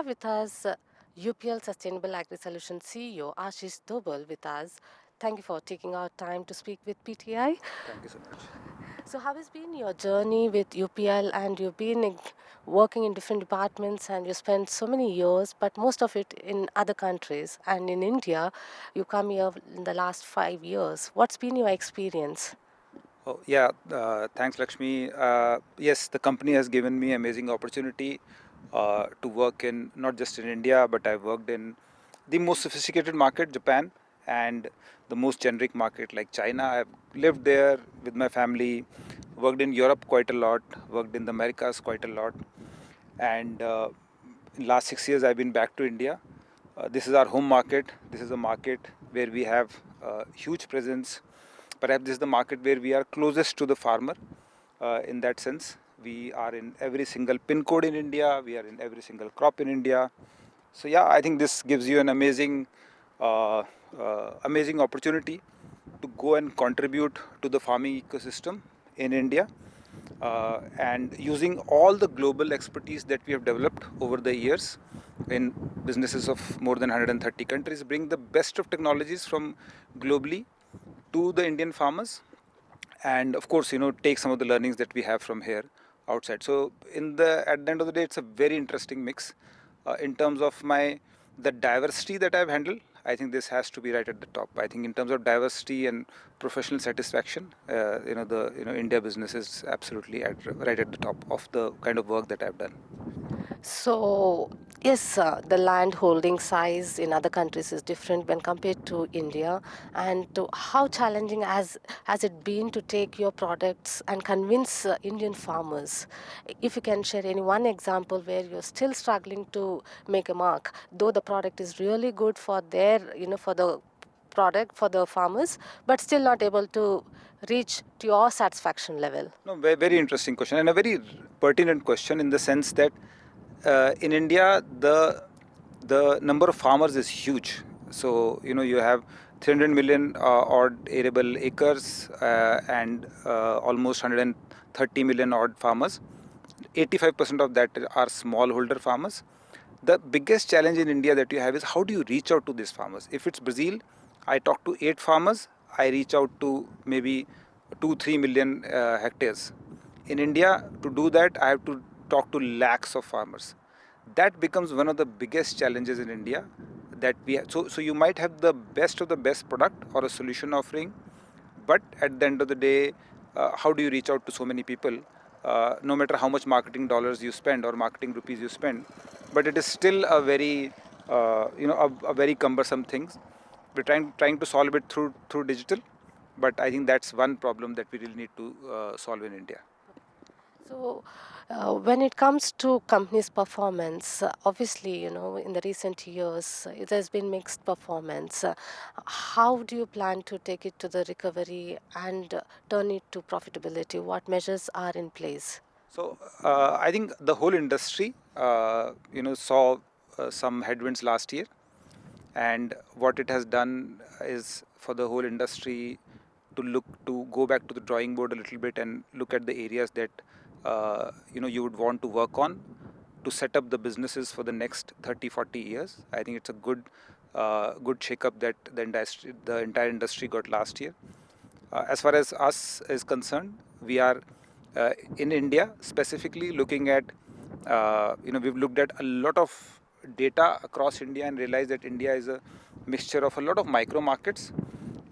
have with us UPL Sustainable AgriSolutions CEO Ashish Dobhal with us. Thank you for taking our time to speak with PTI. Thank you so much. So, how has been your journey with UPL? And you've been working in different departments, and you spent so many years, but most of it in other countries. And in India, you come here in the last 5 years. What's been your experience? Oh, yeah, thanks, Lakshmi. Yes, the company has given me amazing opportunity to work in not just in India, but I've worked in the most sophisticated market, Japan, and the most generic market like China. I've lived there with my family, worked in Europe quite a lot, worked in the Americas quite a lot, and in last 6 years I've been back to India. This is our home market. This is a market where we have huge presence. Perhaps this is the market where we are closest to the farmer. In that sense, we are in every single pin code in India. We are in every single crop in India. So yeah, I think this gives you an amazing opportunity to go and contribute to the farming ecosystem in India, and using all the global expertise that we have developed over the years in businesses of more than 130 countries, bring the best of technologies from globally to the Indian farmers, and of course, take some of the learnings that we have from here outside. So at the end of the day, it's a very interesting mix. In terms of the diversity that I've handled, I think this has to be right at the top. I think in terms of diversity and professional satisfaction, India business is absolutely right at the top of the kind of work that I've done. So, yes, the land holding size in other countries is different when compared to India. And how challenging has it been to take your products and convince Indian farmers? If you can share any one example where you're still struggling to make a mark, though the product is really good for for the product for the farmers, but still not able to reach to your satisfaction level. No, very interesting question, and a very pertinent question in the sense that in India the number of farmers is huge. So you have 300 million odd arable acres, and almost 130 million odd farmers. 85% of that are smallholder farmers. The biggest challenge in India that you have is how do you reach out to these farmers? If it's Brazil, I talk to 8 farmers, I reach out to maybe 2-3 million hectares. In India, to do that, I have to talk to lakhs of farmers. That becomes one of the biggest challenges in India that we have. So you might have the best of the best product or a solution offering, but at the end of the day, how do you reach out to so many people? No matter how much marketing dollars you spend or marketing rupees you spend, but it is still a very a very cumbersome thing. We're trying to solve it through digital, but I think that's one problem that we really need to solve in India. So, when it comes to companies' performance, obviously, in the recent years, it has been mixed performance. How do you plan to take it to the recovery and turn it to profitability? What measures are in place? So I think the whole industry, saw some headwinds last year, and what it has done is for the whole industry to go back to the drawing board a little bit and look at the areas that you would want to work on to set up the businesses for the next 30-40 years. I think it's a good shake-up that the entire industry got last year. As far as us is concerned, we are in India specifically looking at, we've looked at a lot of data across India and realized that India is a mixture of a lot of micro markets,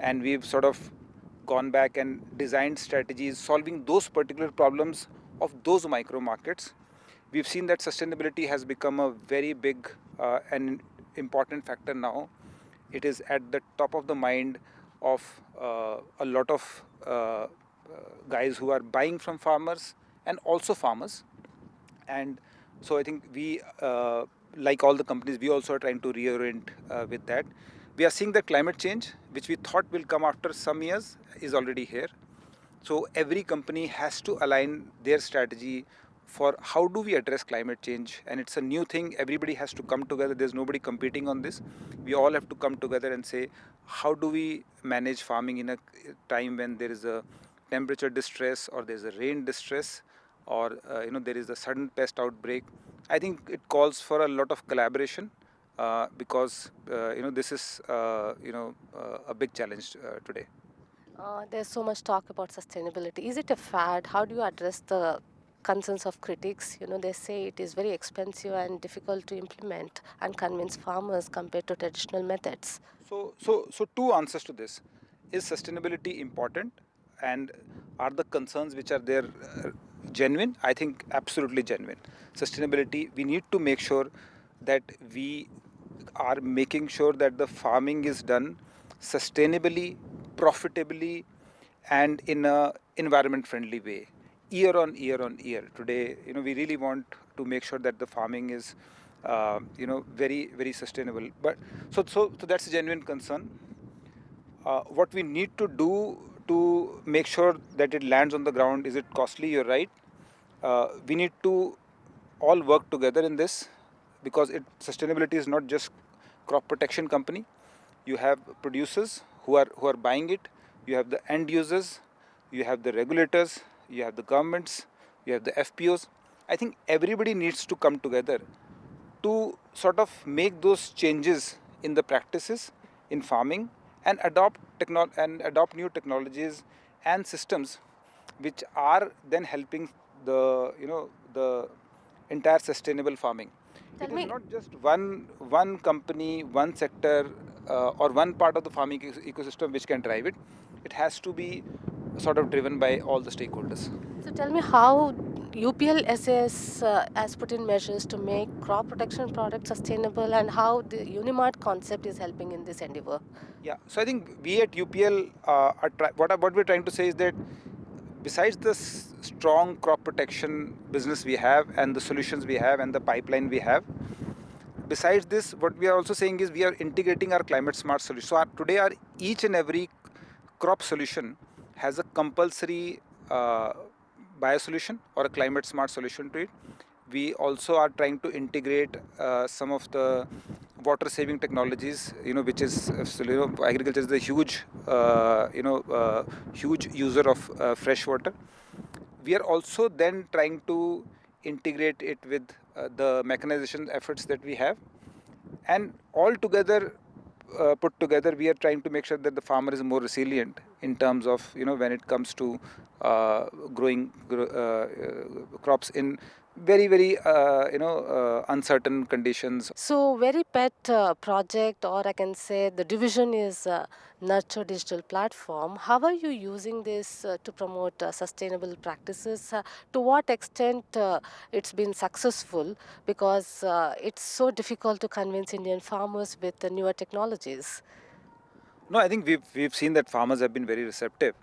and we've sort of gone back and designed strategies solving those particular problems of those micro markets. We've seen that sustainability has become a very big and important factor now. It is at the top of the mind of a lot of guys who are buying from farmers and also farmers. And so I think we, like all the companies, we also are trying to reorient with that. We are seeing that climate change, which we thought will come after some years, is already here. So every company has to align their strategy for how do we address climate change. And it's a new thing. Everybody has to come together. There's nobody competing on this. We all have to come together and say, how do we manage farming in a time when there is a temperature distress or there's a rain distress? or there is a sudden pest outbreak, I think it calls for a lot of collaboration, because this is a big challenge today. There's so much talk about sustainability. Is it a fad? How do you address the concerns of critics? They say it is very expensive and difficult to implement and convince farmers compared to traditional methods. So two answers to this. Is sustainability important, and are the concerns which are there genuine? I think absolutely genuine. Sustainability, we need to make sure that we are making sure that the farming is done sustainably, profitably, and in a environment friendly way, year on year on year. Today, we really want to make sure that the farming is very very sustainable. But so that's a genuine concern. What we need to do to make sure that it lands on the ground, is it costly? You're right. We need to all work together in this, because sustainability is not just crop protection company. You have producers who are buying it, you have the end users, you have the regulators, you have the governments, you have the FPOs. I think everybody needs to come together to sort of make those changes in the practices in farming, and adopt new technologies and systems which are then helping the entire sustainable farming. Tell It is me, not just one company, one sector, or one part of the farming ecosystem which can drive it. It has to be sort of driven by all the stakeholders. tell me how UPL-SAS has put in measures to make crop protection products sustainable and how the Unimart concept is helping in this endeavor. Yeah, so I think we at UPL what we're trying to say is that besides the strong crop protection business we have, and the solutions we have, and the pipeline we have, besides this, what we are also saying is we are integrating our climate smart solution. So today, our each and every crop solution has a compulsory bio solution or a climate smart solution to it. We also are trying to integrate some of the water saving technologies, which is agriculture is a huge user of fresh water. We are also then trying to integrate it with the mechanization efforts that we have, and all together, put together, we are trying to make sure that the farmer is more resilient in terms of when it comes to growing crops in very very uncertain conditions. So, very pet project, or I can say the division is Nurture Digital Platform. How are you using this to promote sustainable practices? To what extent it's been successful? Because it's so difficult to convince Indian farmers with the newer technologies. No, I think we've seen that farmers have been very receptive,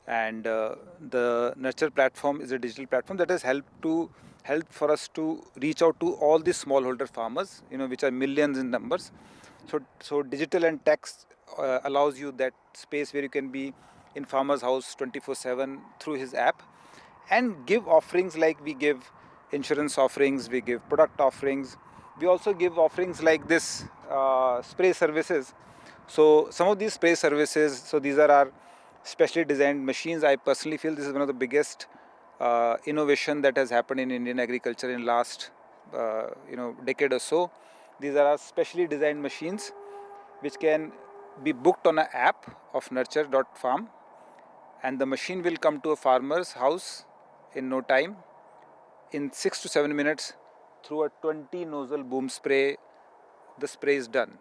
and the Nurture platform is a digital platform that has helped for us to reach out to all these smallholder farmers, which are millions in numbers. So digital and text allows you that space where you can be in farmer's house 24/7 through his app, and give offerings like we give insurance offerings, we give product offerings, we also give offerings like this spray services. So some of these spray services, so these are our specially designed machines. I personally feel this is one of the biggest innovation that has happened in Indian agriculture in last decade or so. These are our specially designed machines which can be booked on an app of nurture.farm, and the machine will come to a farmer's house in no time, in 6 to 7 minutes. Through a 20 nozzle boom spray, the spray is done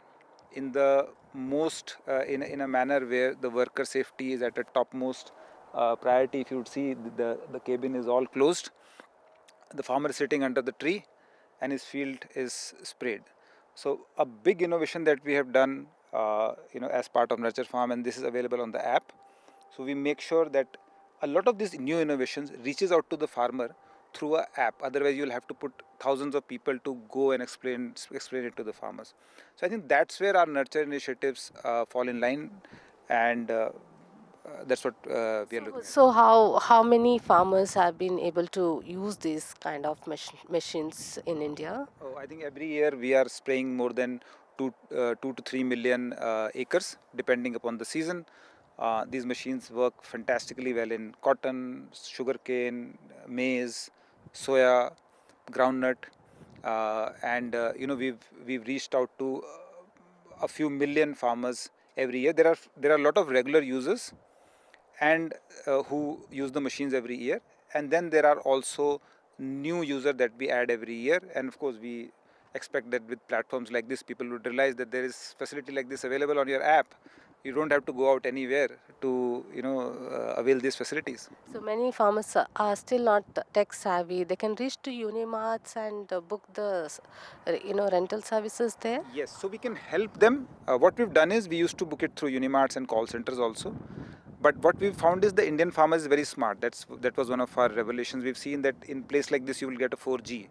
in the most in a manner where the worker safety is at a topmost priority. If you would see, the cabin is all closed, the farmer is sitting under the tree, and his field is sprayed. So a big innovation that we have done as part of Nurture Farm, and this is available on the app. So we make sure that a lot of these new innovations reaches out to the farmer through a app. Otherwise, you'll have to put thousands of people to go and explain it to the farmers. So I think that's where our nurture initiatives fall in line, and that's what we are So, looking at. so how many farmers have been able to use these kind of machines in India? Oh, I think every year we are spraying more than 2 to 3 million acres, depending upon the season. These machines work fantastically well in cotton, sugarcane, maize. soya, groundnut, and we've reached out to a few million farmers every year. There are a lot of regular users and who use the machines every year, and then there are also new users that we add every year. And of course we expect that with platforms like this, people would realize that there is facility like this available on your app. You don't have to go out anywhere to avail these facilities. So many farmers are still not tech savvy. They can reach to Unimarts and book the rental services there. Yes, so we can help them. What we've done is we used to book it through Unimarts and call centers also. But what we've found is the Indian farmer is very smart. That was one of our revelations. We've seen that in place like this you will get a 4G.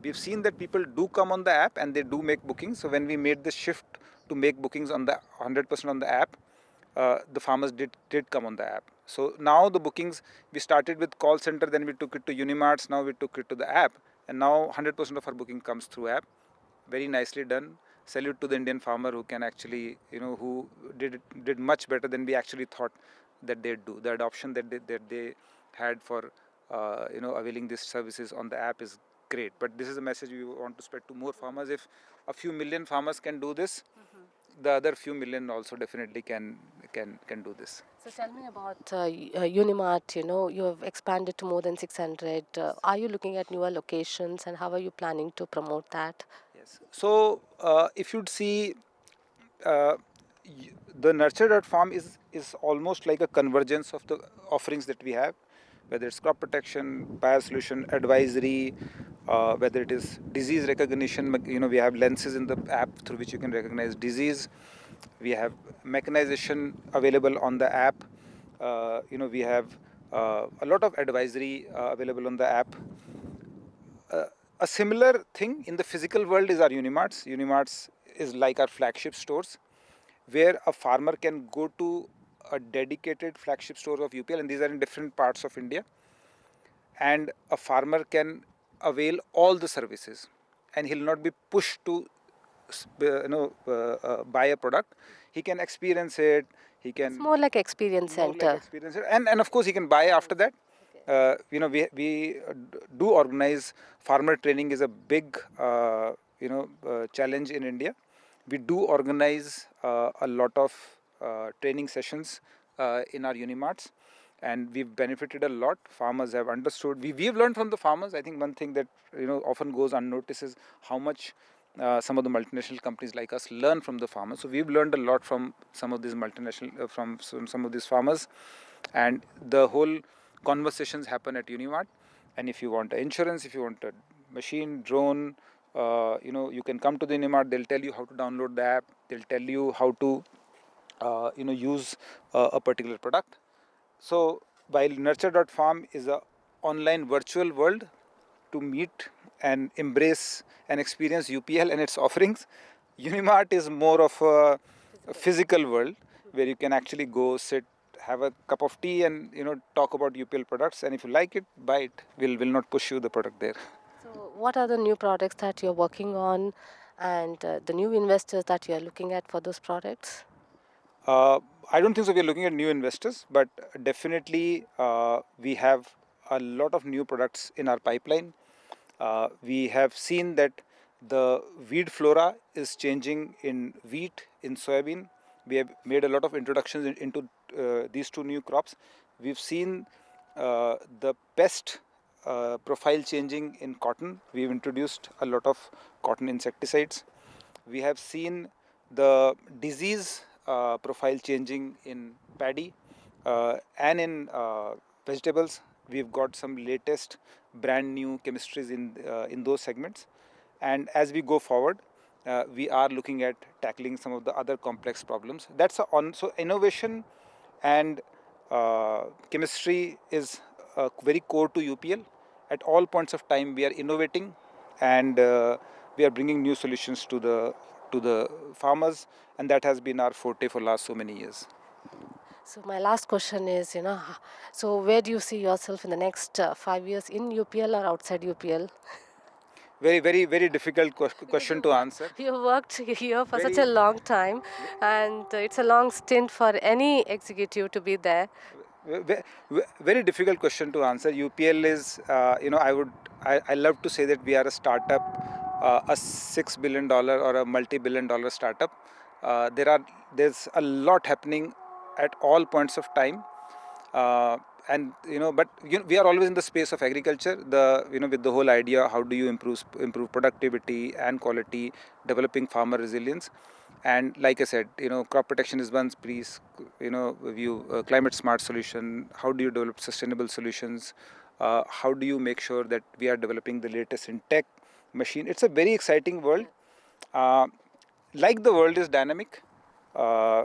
We've seen that people do come on the app and they do make bookings. So when we made the shift to make bookings on the 100% on the app, the farmers did come on the app. So now the bookings, we started with call center, then we took it to Unimarts, now we took it to the app, and now 100% of our booking comes through app. Very nicely done. Salute to the Indian farmer who can actually, who did much better than we actually thought that they'd do. The adoption that they had for availing these services on the app is great. But this is a message we want to spread to more farmers. If a few million farmers can do this, the other few million also definitely can do this. So tell me about Unimart. You have expanded to more than 600. Are you looking at newer locations, and how are you planning to promote that? Yes. So if you'd see, uh, the nurture.farm is almost like a convergence of the offerings that we have, whether it's crop protection, bio-solution, advisory, whether it is disease recognition. We have lenses in the app through which you can recognize disease. We have mechanization available on the app. We have a lot of advisory available on the app. A similar thing in the physical world is our Unimarts. Unimarts is like our flagship stores, where a farmer can go to a dedicated flagship store of UPL, and these are in different parts of India, and a farmer can avail all the services, and he'll not be pushed to buy a product. He can experience it. He It's can more like experience more like center. experience it, and of course he can buy after that. We do organize farmer training is a big challenge in India. We do organize a lot of training sessions in our Unimarts, and we've benefited a lot. Farmers have understood. We've learned from the farmers. I think one thing that often goes unnoticed is how much some of the multinational companies like us learn from the farmers. So we've learned a lot from some of these multinational from some of these farmers, and the whole conversations happen at Unimart. And if you want insurance, if you want a machine, drone, you can come to the Unimart. They'll tell you how to download the app. They'll tell you how to use a particular product. So while nurture.farm is a online virtual world to meet and embrace and experience UPL and its offerings, Unimart is more of a physical world where you can actually go sit, have a cup of tea, and talk about UPL products. And if you like it, buy it. We'll not push you the product there. So what are the new products that you're working on, and the new investors that you're looking at for those products? Uh, I don't think so. We're looking at new investors, but definitely we have a lot of new products in our pipeline. We have seen that the weed flora is changing in wheat, in soybean. We have made a lot of introductions into these two new crops. We've seen the pest profile changing in cotton. We've introduced a lot of cotton insecticides. We have seen the disease profile changing in paddy and in vegetables. We've got some latest brand new chemistries in those segments, and as we go forward, we are looking at tackling some of the other complex problems. That's so innovation and chemistry is very core to UPL. At all points of time, we are innovating, and we are bringing new solutions to the farmers, and that has been our forte for last so many years. So my last question is, so where do you see yourself in the next 5 years, in UPL or outside UPL? Very, very, very difficult Because question to answer. you worked here for such Very, a long time, and it's a long stint for any executive to be there. Very difficult question to answer. UPL is, I love to say that we are a startup, a $6 billion or a multi-billion-dollar startup. There's a lot happening at all points of time. And but we are always in the space of agriculture, with the whole idea, how do you improve productivity and quality, developing farmer resilience. And like I said, crop protection is one piece. View climate smart solution, how do you develop sustainable solutions, how do you make sure that we are developing the latest in tech machine. It's a very exciting world. uh, like the world is dynamic, uh,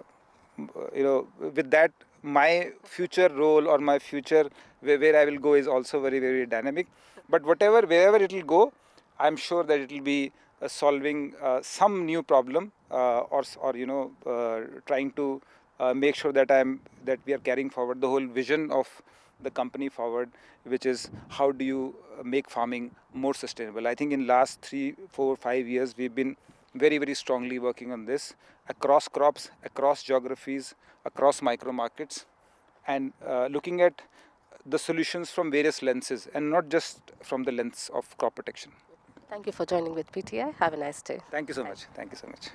with that, my future role or my future, where I will go, is also very, very dynamic. But wherever it will go, I'm sure that it will be solving some new problem, or trying to make sure that we are carrying forward the whole vision of the company forward, which is how do you make farming more sustainable. I think in last 3, 4, 5 years we've been very, very strongly working on this across crops, across geographies, across micro markets, and looking at the solutions from various lenses and not just from the lens of crop protection. Thank you for joining with PTI. Have a nice day. Thank you so much. Thank you so much.